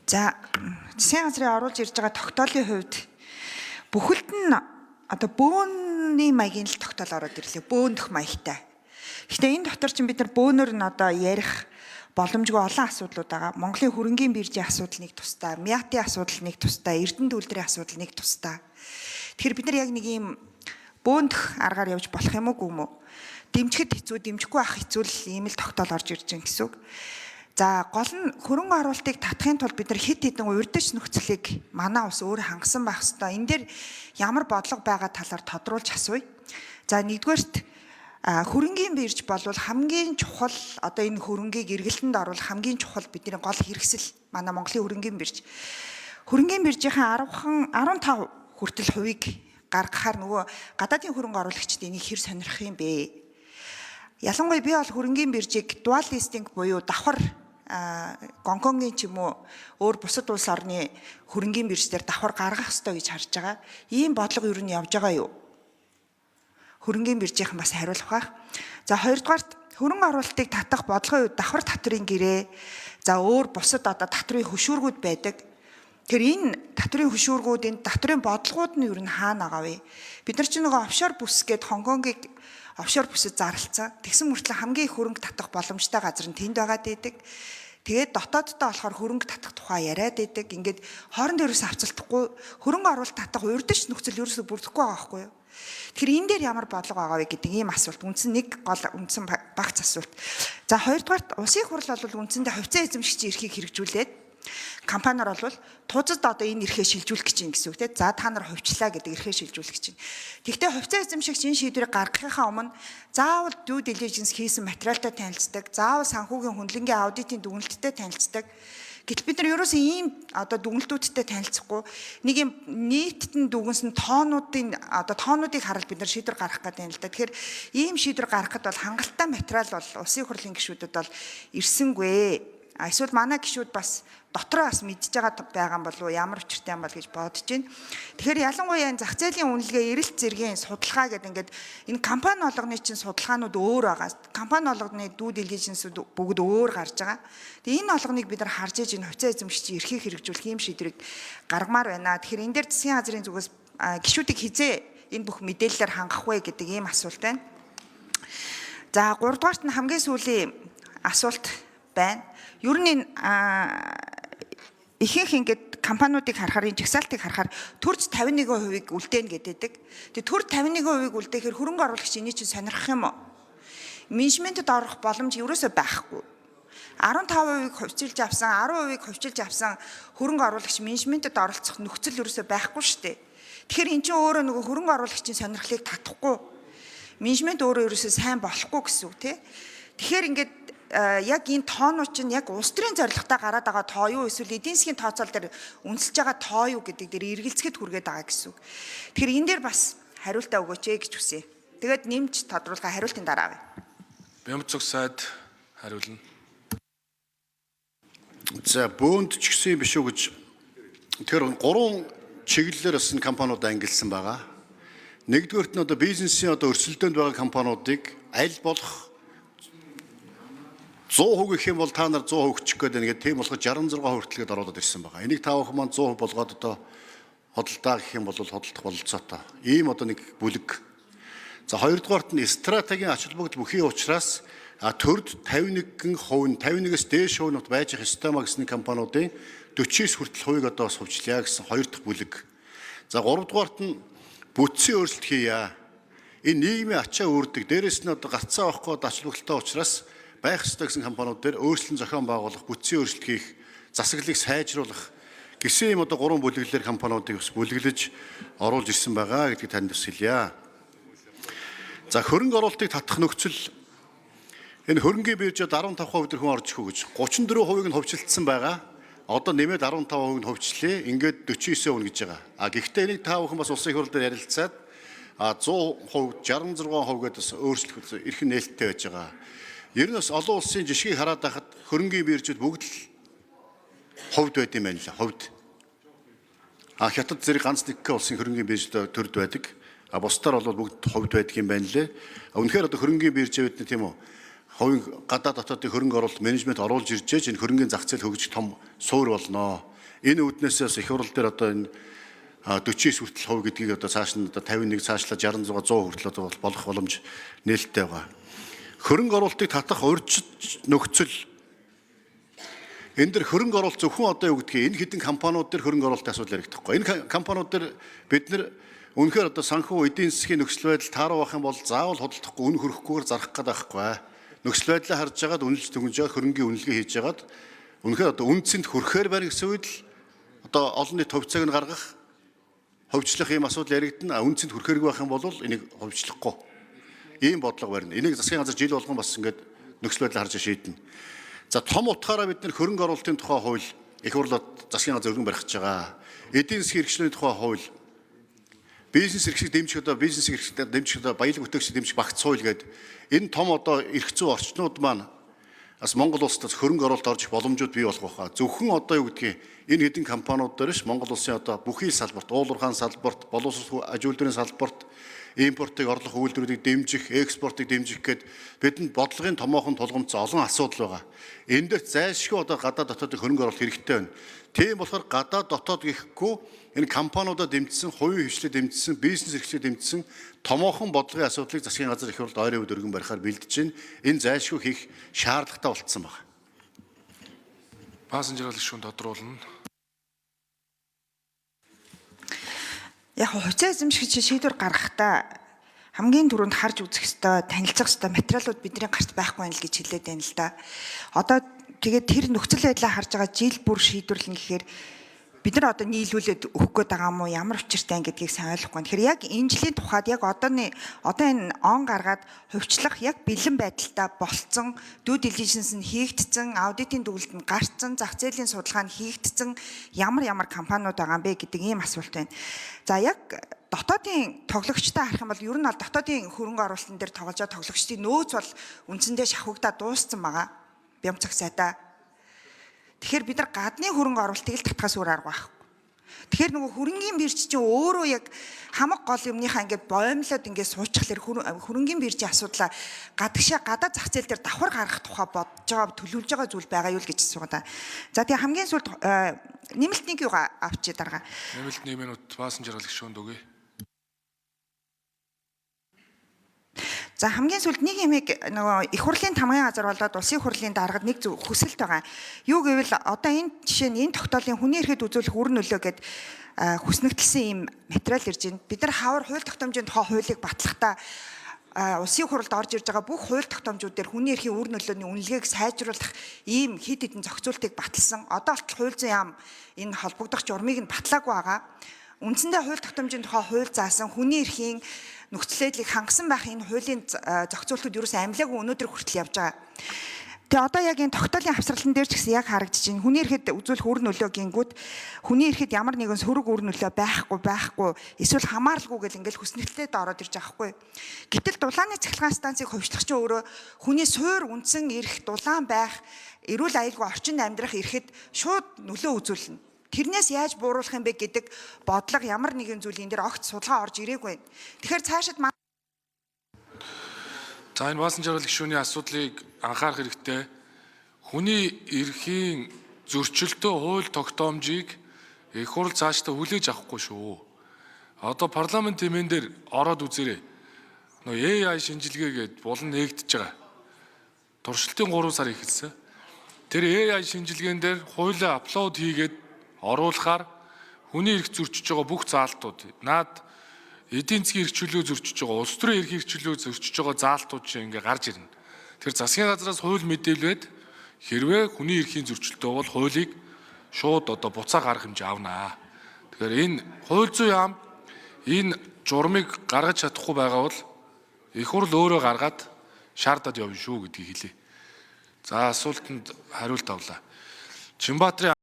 За засгийн газрын оруулж ирж байгаа тогтоолын хувьд бүхэлд нь одоо бөөний маягийн л тогтоол ороод ирлээ. Бөөнөх маягтай. Гэхдээ энэ дотор чинь бид нар бөөнөр нь одоо ярих боломжгүй олон асуудлууд байгаа. Монголын хөрөнгийн биржийн асуудал нэг тусдаа, Мяатын асуудал нэг тусдаа, Эрдэнэ үйлдвэрийн асуудал нэг тусдаа. Тэгэхээр бид нар яг нэг юм бөөнөх аргаар явж болох юм уу гүм үү? Дэмжихэд хэцүү, дэмжихгүй байх хэцүү л ийм л тогтоол орж ирж байгаа гэсэн үг. За гол нь хөрөнгө оруулалтыг татахын тулд бид нар хэд хэдэн урьдчилан нөхцөлийг манай ус өөр хангасан байх ёстой. Энэ дээр ямар бодлого байгаа талаар тодруулж асууя. За нэгдүгээрт хөрөнгийн бирж болвол хамгийн чухал одоо энэ хөрөнгийг эргэлтэнд оруулах хамгийн чухал бидний гол хэрэгсэл манай Монголын хөрөнгийн бирж. Хөрөнгийн биржийн 15 хүртэл хувийг гаргахаар нөгөө гадаадын хөрөнгө оруулагчид энийг хэр сонирхох юм бэ? Ялангуяа би бол хөрөнгийн биржийг dual listing буюу давхар Гонконгийн ч юм уу өөр бусад улс орны хөрөнгийн биржээр давхар гаргах ёстой гэж харж байгаа. Ийм бодлого юу нь явж байгаа юу? Хөрөнгийн биржийнхэн бас хариулах байх. За хоёрдугаарт хөрөнгө оруулалтыг татах бодлогын үед давхар татврын гэрээ, за өөр бусад одоо татврын хөшүүргүүд байдаг. Тэр энэ татврын хөшүүргүүд, энэ татврын бодлогууд нь юу нь хаана байгаа вэ? Бид нар чинь нөгөө офшор бүс гээд Хонконгийг офшор бүсэд зарлцсан. Тэгсэн мөртлөө хамгийн их хөрөнгө татах боломжтой газар нь тэнд байгаад байдаг. Тэгээд дотооддоо болохоор хөрөнгө татах тухай яриад байдаг. Ингээд хоорондоо ерөөсөө авцалдахгүй хөрөнгө оруулалт татах урьдчилан нөхцөл ерөөсөө бүрдэхгүй байгаа байхгүй юу? Тэгэхээр энэ дээр ямар бодлого байгаа вэ гэдэг ийм асуулт. Үндсэн нэг гол үндсэн багц асуулт. За хоёрдугаарт улсын хурл бол үндсэндээ хувьцаа эзэмшигчийн эрхийг хэрэгжүүлээд компаниар бол тузад одоо энэ эрхээ шилжүүлэх гэж юм гэсэн үг тийм. За та нар хувьчлаа гэдэг эрхээ шилжүүлэх гэж байна. Тэгвэл хувьцаа эзэмшигч энэ шийдвэрийг гаргахынхаа өмнө заавал due diligence хийсэн материалтай танилцдаг, заавал санхүүгийн хөндлөнгийн аудитын дүгнэлттэй танилцдаг. Гэтэл бид нар ерөөсөө ийм одоо дүгнэлтүүдтэй танилцахгүй нэг юм нийтдэн дүгнсэн тоонуудын одоо тоонуудыг хараад бид нар шийдвэр гаргах гэдэг юм л да. Тэгэхээр ийм шийдвэр гаргахад бол хангалттай материал бол улсын хурлын гишүүдэд бол ирсэнгүй. Эсвэл манай гишүүд бас дотроо бас мэдж байгаа юм болов уу, ямар учиртай юм бол гэж бодож байна. Тэгэхээр ялангуяа энэ зах зээлийн үнэлгээ эрэлт зэргийн судалгаа гэдэг ингээд энэ компани болгоны чинь судалгаанууд өөр байгаа. Компани болгоны due diligence-үүд бүгд өөр гарч байгаа. Тэгээ энэ олгоныг бид нар харж иж энэ хувьцаа эзэмшигчийн эрхийг хэрэгжүүлэх юм шийдвэрийг гаргамаар байна. Тэгэхээр энэ дээр засгийн газрын зүгээс гишүүдийг хизээ энэ бүх мэдээллээр хангах вэ гэдэг ийм асуулт байна. За 3 дугаарт нь хамгийн сүүлийн асуулт байна. Ер нь ихэнх ингээд компаниудыг харахаар энэ жагсаалтыг харахаар төрж 51% үлдээнэ гэдэг. Тэгээ төр 51% үлдээхээр хөрөнгө оруулагч энийг чинь сонирхох юм уу? Менежментэд орох боломж ерөөсөө байхгүй. 15% хувьчилж авсан, 10% хувьчилж авсан хөрөнгө оруулагч менежментэд оролцох нөхцөл ерөөсөө байхгүй шүү дээ. Тэгэхээр эн чинь өөрөө нөгөө хөрөнгө оруулагчийн сонирхлыг татахгүй. Менежмент өөрөө ерөөсөө сайн болохгүй гэсэн үг тий. Тэгэхээр ингээд яг энэ тоонууд чинь яг улс төрийн зорилготой гараад байгаа тоо юу эсвэл эдийн засгийн тооцоол дээр үнэлж байгаа тоо юу гэдэг дээр эргэлзэхэд хүргээд байгаа гэсэн үг. Тэгэхээр энэ дээр бас хариултаа өгөөч гэж хүсье. Тэгээд нэмж тодруулах хариултын дараа авъя. Бямцог сайд хариулна. За бөөнд ч гэсэн биш үү гэж тэр 3 чиглэлээр бас энэ компаниуд ангилсан байгаа. Нэгдүгээрт нь одоо бизнесийн одоо өрсөлдөөнд байгаа компаниудыг аль болох 100% гэх юм бол та нар 100% чих гээд байна гэдэг тийм болохоо 66% хүртэлгээд ороод ирсэн байгаа. Энийг та бүхэн маань 100% болгоод одоо хөдөлтаа гэх юм бол хөдөлтөх бололцоотой. Ийм одоо нэг бүлэг. За хоёрдугаарт нь стратегийн ач холбогдол бүхий учраас төрд 51%, 51-ээс дээш хувь нь байж их ёстой маа гэсэн компаниудын 49 хүртэл хувийг одоо бас хувьчлаа гэсэн хоёр дахь бүлэг. За гуравдугаарт нь бүтцийн өөрчлөлт хийя. Энэ нийгмийн ачаа үүрдэг. Дээрээс нь одоо гаццаа авахгүй ач холбогдолтой учраас байх ёстой гэсэн компаниуд дээр өөрчлөлт зохион байгуулах, бүтцийн өөрчлөлт хийх, засаглалыг сайжруулах гэсэн юм одоо 3 бүлэглэлээр компаниудыг бас бүлэглэж оруулж ирсэн байгаа гэдгийг танд бас хэлье. За хөрөнгө оруулалтыг татах нөхцөл энэ хөрөнгийн биржид 15% хүн орж ирэх үү гэж 34% нь хувьчилдсан байгаа. Одоо нэмээд 15% нь хувьчлээ. Ингээд 49% гэж байгаа. Гэхдээ энийг та бүхэн бас улсын хурл дээр ярилцаад 100%, 66% гэдээ бас өөрчлөх эрх нээлттэй байж байгаа. Ер нь бас олон улсын жишгийг хараад байхад хөрөнгийн биржүүд бүгд л хувьд байд юм байна лээ. Хувьд. Хятад зэрэг ганц нэг улсын хөрөнгийн биржүүд төрд байдаг. Бусдаар бол бүгд хувьд байдаг юм байна лээ. Үнэхээр одоо хөрөнгийн биржүүд нь тийм үү? Хувийн гадаад дотоодын хөрөнгө оруулалт менежмент оруулж ирж энэ хөрөнгийн зах зээл хөгжих том суур болно. Энэ үүднээс их хурал дээр одоо энэ 49 хүртэл хувь гэдгийг одоо цааш нь одоо 51 цаашлаа 66 100 хүртэл одоо болох боломж нээлттэй байгаа. Хөрөнгө оруулалтыг татах урьдчилан нөхцөл энэ дэр хөрөнгө оруулалт зөвхөн одоо юу гэдгийг энэ хэдэн компаниуд дээр хөрөнгө оруулалтын асуудал яригдахгүй. Энэ компаниуд дээр бид нэр үнэхээр одоо санхүү эдийн засгийн нөхцөл байдал тааруу байх юм бол заавал худалдахгүй үн хөрөхгүйгээр зарах гээд байхгүй. Нөхцөл байдлаа харж байгаад үнэлж дүгнж байгаа хөрөнгийн үнэлгээ хийж байгаад үнэхээр одоо үнцэнд хүрэхээр байна гэсэн үед л одоо олон нийт хувьцааг нь гаргах ховжлох ийм асуудал яригдана. Үнцэнд хүрэхэрэг байх юм бол энийг ховжлохгүй. Ийм бодлого барина. Энийг засгийн газар жил болгон бас ингээд нөхцөл байдлаа харж шийднэ. За том утгаараа бид нэр хөрөнгө оруулалтын тухай хууль их хурлаар засгийн газар өргөн барьж байгаа. Эдийн засгийн хэрэгслийн тухай хууль, бизнес эрхлэг дэмжих одоо бизнес эрхлэг дэмжих одоо баялаг бүтээгчид дэмжих багц хууль гэдэг энэ том одоо эрх зүй орчнууд маань бас Монгол улсад хөрөнгө оруулалт орж боломжууд бий болох байхаа. Зөвхөн одоо юу гэдгийг энэ хэдин компаниуд дээр ш Монгол улсын одоо бүхий салбарт, уулуурхаан салбарт, боловсрол аж үйлдвэрийн салбарт импортыг орлох үйлдвэрүүдийг дэмжих, экспортыг дэмжих гээд бидэнд бодлогын томоохон тулгамдсан олон асуудал байгаа. Энэ дээр зайлшгүй одоо гадаад дотоодын хөрөнгө оруулалт хэрэгтэй байна. Тийм болохоор гадаад дотоод гэхгүй энэ компаниудаа дэмжсэн, хувийн хвшлээ дэмжсэн, бизнес эрхлэлээ дэмжсэн томоохон бодлогын асуудлыг засгийн газар их хурлд ойрын үед өргөн барихаар бэлдэж байна. Энэ зайлшгүй хийх шаардлагатай болцсон байна. Пассажир гишүүн тодруулна. Яг хуцаа эзэмшигч шийдвэр гаргахдаа хамгийн түрүүнд харж үзэх ёстой, танилцах ёстой материалууд бидний гарт байхгүй байна л гэж хэлээд байна л да. Одоо тэгээд тэр нөхцөл байдлаа харж байгаа жил бүр шийдвэрлэн гэхээр бид нар одоо нийлүүлээд өгөх гээд байгаа юм уу, ямар учиртай гэдгийг сайн ойлгохгүй. Тэгэхээр яг энэ жилийн тухайд яг одоо энэ он гаргаад хувьчлах яг бэлэн байдалтай болцсон, due diligence нь хийгдсэн, аудитын дүгнэлт нь гарцсан, зах зээлийн судалгаа нь хийгдсэн ямар компаниуд байгаа юм бэ гэдэг ийм асуулт байна. За яг дотоодын тоглогчтой харах юм бол ер нь бол дотоодын хөрөнгө оруулалтын дээр тоглож байгаа тоглогчдын нөөц бол үндсэндээ шавхагдаад дууссан байгаа. Бямцаг сайдаа. Тэгэхээр бид нар гадны хөрөнгө оруулалтыг л татгаас өөр арга байхгүй. Тэгэхээр нөгөө хөрөнгийн бирж чинь өөрөө яг хамаг гол юмныхаа ингээд боомлоод ингээд суучихлаар хөрөнгийн биржийн асуудлаа гадаад зах зээл дээр давхар гаргах тухай бодож байгаа төлөвлөж байгаа зүйл байгаа юу л гэж асуугаа. За тэгээ хамгийн сүүлд нэмэлтнийг юу авчи дарга. Нэмэлт 1 минут пассажир гишүүнд өгье. За хамгийн сүүлд нэг юмыг нөгөө их хурлын тамгын газар болоод улсын хурлын даргад нэг хүсэлт байгаа. Юу гэвэл одоо энэ жишээ нь энэ тогтоолын хүний эрхэд үзүүлэх үр нөлөө гэд хүснэгдэлсэн ийм материал ирж байна. Бид нар хавар хууль тогтоомжийн тухай хуулийг батлахдаа улсын хурлд орж ирж байгаа бүх хууль тогтоомжууд дээр хүний эрхийн үр нөлөөний үнэлгээг сайжруулах ийм хэд хэдэн зохицуултыг баталсан. Одоо болтол хууль зүйн яам энэ холбогдох журмыг нь батлаагүй байгаа. Үндсэндээ хууль тогтоомжийн тухай хууль заасан хүний эрхийн нөхцөл байдлыг хангасан байх энэ хуулийн зохицуултууд ерөөсөө амлаагүй өнөөдөр хүртэл явж байгаа. Тэгээ одоо яг энэ тогтоолын хавсралан дээр ч гэсэн яг харагдаж байна. Хүний эрхэд үзүүлэх үр нөлөө гингүүд хүний эрхэд ямар нэгэн сөрөг үр нөлөө байхгүй эсвэл хамааралгүй гэл ингээл хүснэгтлээд ороод ирж байгаа хгүй. Гэтэл дулааны цахилгаан станцыг хувьчлах чинь өөрөө хүний суур үндсэн эрх дулаан байх, эрүүл аюулгүй орчинд амьдрах эрхэд шууд нөлөө үзүүлнэ. Тэрнээс яаж бууруулах юм бэ гэдэг бодлого ямар нэгэн зүйлийн дээр огт судалгаа орж ирээгүй байна. Тэгэхээр цаашид За энэ пассажир гишүүний асуудлыг анхаарах хэрэгтэй. Хүний эрхийн зөрчилтөө хууль тогтоомжийг их хурл цаашдаа хүлээж авахгүй шүү. Одоо парламент хэмээн дээр ороод үзээрэй. Нөгөө AI шинжилгээгээд булан нээгдэж байгаа. Туршилтын 3 сар ихэлсэн. Тэр AI шинжилгээнд дээр хуулиа апплод хийгээд оруулахаар хүний эрх зөрчиж байгаа бүх заалтууд наад эдийн засгийн эрх чөлөө зөрчиж байгаа, улс төрийн эрх чөлөө зөрчиж байгаа заалтууд чинь ингээ гарч ирнэ. Тэр засгийн газраас хууль мэдээлээд хэрвээ хүний эрхийн зөрчилтөө бол хуулийг шууд одоо буцаа гаргах хэмжээ авнаа. Тэгэхээр энэ хууль зүйн яам энэ журмыг гаргаж чадахгүй байгаа бол их хурл өөрөө гаргаад шаардаад явна шүү гэдгийг хэлье. За асуултанд хариулт авлаа. Чинбаатарын